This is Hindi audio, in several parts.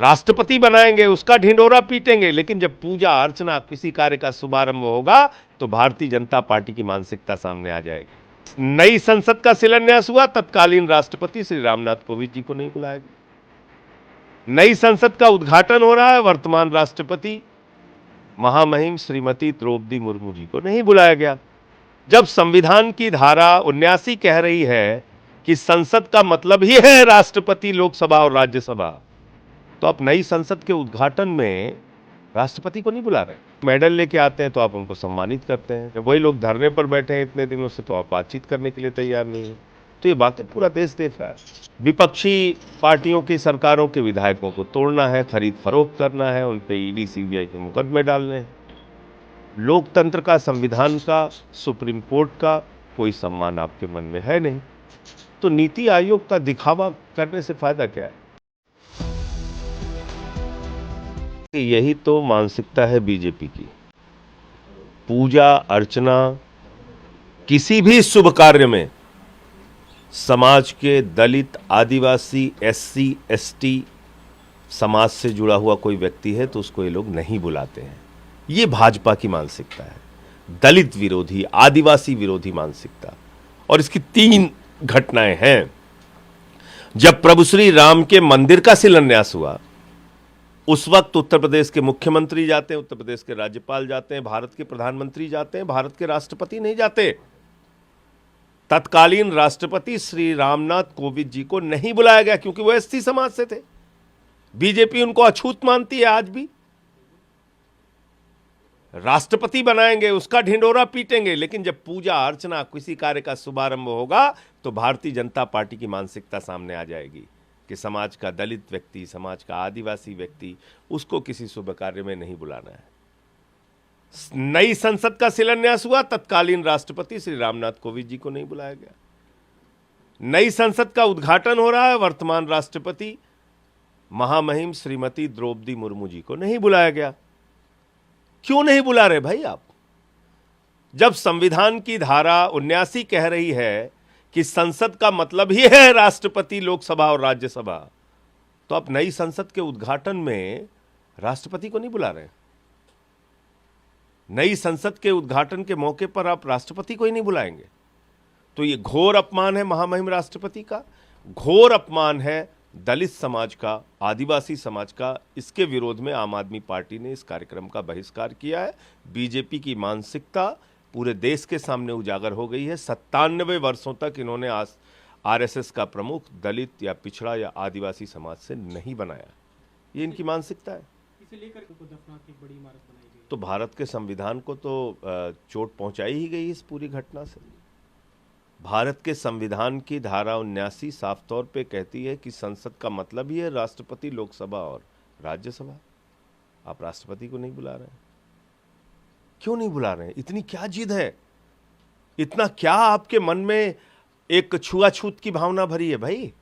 राष्ट्रपति बनाएंगे, उसका ढिंढोरा पीटेंगे, लेकिन जब पूजा अर्चना किसी कार्य का शुभारंभ होगा तो भारतीय जनता पार्टी की मानसिकता सामने आ जाएगी। नई संसद का शिलान्यास हुआ, तत्कालीन राष्ट्रपति श्री रामनाथ कोविंद जी को नहीं बुलाया गया। नई संसद का उद्घाटन हो रहा है, वर्तमान राष्ट्रपति महामहिम श्रीमती द्रौपदी मुर्मू जी को नहीं बुलाया गया। जब संविधान की धारा 79 कह रही है कि संसद का मतलब ही है राष्ट्रपति, लोकसभा और राज्यसभा, तो आप नई संसद के उद्घाटन में राष्ट्रपति को नहीं बुला रहे। मेडल लेके आते हैं तो आप उनको सम्मानित करते हैं, जब वही लोग धरने पर बैठे हैं इतने दिनों से तो आप बातचीत करने के लिए तैयार नहीं है। तो ये बातें पूरा देश देख रहा है। विपक्षी पार्टियों की सरकारों के विधायकों को तोड़ना है, खरीद फरोख्त करना है, उन पे ईडी सीबीआई के मुकदमे डालने हैं। लोकतंत्र का, संविधान का, सुप्रीम कोर्ट का कोई सम्मान आपके मन में है नहीं, तो नीति आयोग का दिखावा करने से फायदा क्या है? यही तो मानसिकता है बीजेपी की। पूजा अर्चना, किसी भी शुभ कार्य में समाज के दलित, आदिवासी, एससी, एसटी समाज से जुड़ा हुआ कोई व्यक्ति है तो उसको ये लोग नहीं बुलाते हैं। ये भाजपा की मानसिकता है, दलित विरोधी, आदिवासी विरोधी मानसिकता। और इसकी 3 घटनाएं हैं। जब प्रभु श्री राम के मंदिर का शिलान्यास हुआ, उस वक्त उत्तर प्रदेश के मुख्यमंत्री जाते हैं, उत्तर प्रदेश के राज्यपाल जाते हैं, भारत के प्रधानमंत्री जाते हैं, भारत के राष्ट्रपति नहीं जाते। तत्कालीन राष्ट्रपति श्री रामनाथ कोविंद जी को नहीं बुलाया गया क्योंकि वो एससी समाज से थे। बीजेपी उनको अछूत मानती है आज भी। राष्ट्रपति बनाएंगे, उसका ढिंढोरा पीटेंगे, लेकिन जब पूजा अर्चना किसी कार्य का शुभारंभ होगा तो भारतीय जनता पार्टी की मानसिकता सामने आ जाएगी कि समाज का दलित व्यक्ति, समाज का आदिवासी व्यक्ति, उसको किसी शुभ कार्य में नहीं बुलाना है। नई संसद का शिलान्यास हुआ, तत्कालीन राष्ट्रपति श्री रामनाथ कोविंद जी को नहीं बुलाया गया। नई संसद का उद्घाटन हो रहा है, वर्तमान राष्ट्रपति महामहिम श्रीमती द्रौपदी मुर्मू जी को नहीं बुलाया गया। क्यों नहीं बुला रहे भाई आप? जब संविधान की धारा 79 कह रही है कि संसद का मतलब ही है राष्ट्रपति, लोकसभा और राज्यसभा, तो आप नई संसद के उद्घाटन में राष्ट्रपति को नहीं बुला रहे। नई संसद के उद्घाटन के मौके पर आप राष्ट्रपति को ही नहीं बुलाएंगे, तो ये घोर अपमान है महामहिम राष्ट्रपति का, घोर अपमान है दलित समाज का, आदिवासी समाज का। इसके विरोध में आम आदमी पार्टी ने इस कार्यक्रम का बहिष्कार किया है। बीजेपी की मानसिकता पूरे देश के सामने उजागर हो गई है। 97 वर्षों तक इन्होंने आरएसएस का प्रमुख दलित या पिछड़ा या आदिवासी समाज से नहीं बनाया। ये इनकी मानसिकता है। इसे लेकर उनको दफना की बड़ी इमारत बनाई गई। तो भारत के संविधान को तो चोट पहुंचाई ही गई इस पूरी घटना से। भारत के संविधान की धारा 79 साफ तौर पे कहती है कि संसद का मतलब ही है राष्ट्रपति, लोकसभा और राज्यसभा। आप राष्ट्रपति को नहीं बुला रहे हैं। क्यों नहीं बुला रहे हैं? इतनी क्या जिद है? इतना क्या आपके मन में एक छुआछूत की भावना भरी है भाई,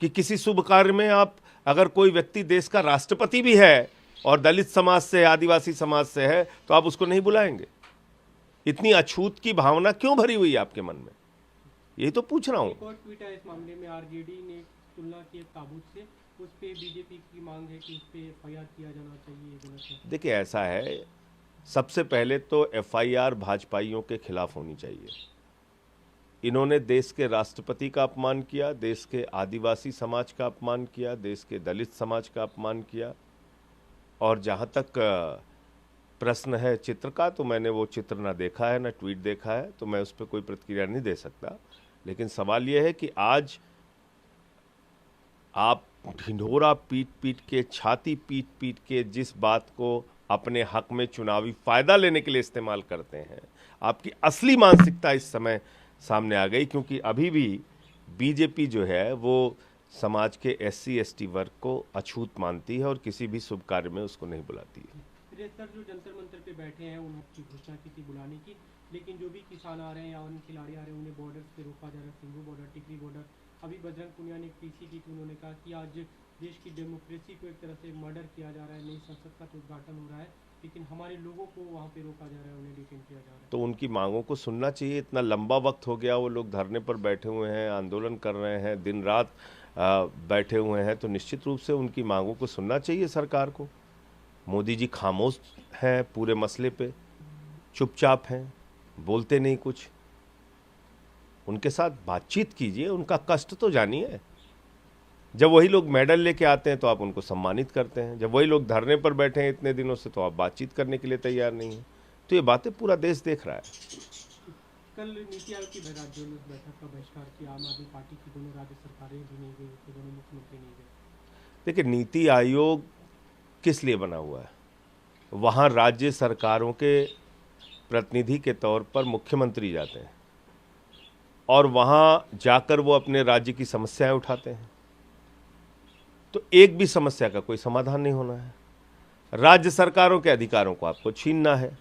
कि किसी शुभ कार्य में आप, अगर कोई व्यक्ति देश का राष्ट्रपति भी है और दलित समाज से, आदिवासी समाज से है, तो आप उसको नहीं बुलाएंगे? इतनी अछूत की भावना क्यों भरी हुई है आपके मन में? यही तो पूछ रहा हूं। एक और ट्वीट है इस मामले में, आरजेडी ने तुलना की एक ताबूत से, उस पे बीजेपी की मांग है कि उस पे एफआईआर किया जाना चाहिए। देखिए, ऐसा है, सबसे पहले तो एफआईआर भाजपाइयों के खिलाफ होनी चाहिए। इन्होंने देश के राष्ट्रपति का अपमान किया, देश के आदिवासी समाज का अपमान किया, देश के दलित समाज का अपमान किया। और जहां तक प्रश्न है चित्र का, तो मैंने वो चित्र ना देखा है ना ट्वीट देखा है, तो मैं उस पर कोई प्रतिक्रिया नहीं दे सकता। लेकिन सवाल यह है कि आज आप ढिंढोरा पीट पीट के, छाती पीट पीट के जिस बात को अपने हक में चुनावी फायदा लेने के लिए इस्तेमाल करते हैं, आपकी असली मानसिकता इस समय सामने आ गई। क्योंकि अभी भी बीजेपी जो है वो समाज के एससी एसटी वर्ग को अछूत मानती है और किसी भी शुभ कार्य में उसको नहीं बुलाती है। सर, जो जंतर मंतर पे बैठे हैं उनकी घोषणा की थी बुलाने की, लेकिन जो भी किसान आ रहे हैं या उन खिलाड़ी आ रहे हैं उन्हें बॉर्डर पे रोका जा रहा है, सिंघू बॉर्डर, टिकरी बॉर्डर। अभी बजरंग पुनिया ने एक टीसी की थी, उन्होंने कहा कि आज देश की डेमोक्रेसी को एक तरह से मर्डर किया जा रहा है। नई संसद का तो उद्घाटन हो रहा है, लेकिन हमारे लोगों को वहाँ पे रोका जा रहा है, उन्हें डिटेन किया जा रहा है। तो उनकी मांगों को सुनना चाहिए। इतना लंबा वक्त हो गया वो लोग धरने पर बैठे हुए हैं, आंदोलन कर रहे हैं, दिन रात बैठे हुए हैं, तो निश्चित रूप से उनकी मांगों को सुनना चाहिए सरकार को। मोदी जी खामोश हैं पूरे मसले पे, चुपचाप हैं, बोलते नहीं कुछ। उनके साथ बातचीत कीजिए, उनका कष्ट तो जानिए। जब वही लोग मेडल लेके आते हैं तो आप उनको सम्मानित करते हैं, जब वही लोग धरने पर बैठे हैं इतने दिनों से तो आप बातचीत करने के लिए तैयार नहीं हैं। तो ये बातें पूरा देश देख रहा है। कल नीति आयोग की राज्य बैठक का बहिष्कार किया आम आदमी पार्टी की, दोनों राज्य सरकारें भी नहीं गई, तो दोनों मुख्यमंत्री नहीं गए। देखिए, नीति आयोग किस लिए बना हुआ है? वहाँ राज्य सरकारों के प्रतिनिधि के तौर पर मुख्यमंत्री जाते हैं और वहाँ जाकर वो अपने राज्य की समस्याएं उठाते हैं। तो एक भी समस्या का कोई समाधान नहीं होना है। राज्य सरकारों के अधिकारों को आपको छीनना है,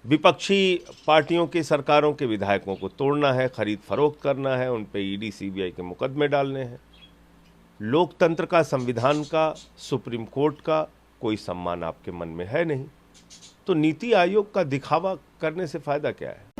विपक्षी पार्टियों की सरकारों के विधायकों को तोड़ना है, खरीद फरोख्त करना है, उन पे ईडी सीबीआई के मुकदमे डालने हैं। लोकतंत्र का, संविधान का, सुप्रीम कोर्ट का कोई सम्मान आपके मन में है नहीं। तो नीति आयोग का दिखावा करने से फायदा क्या है?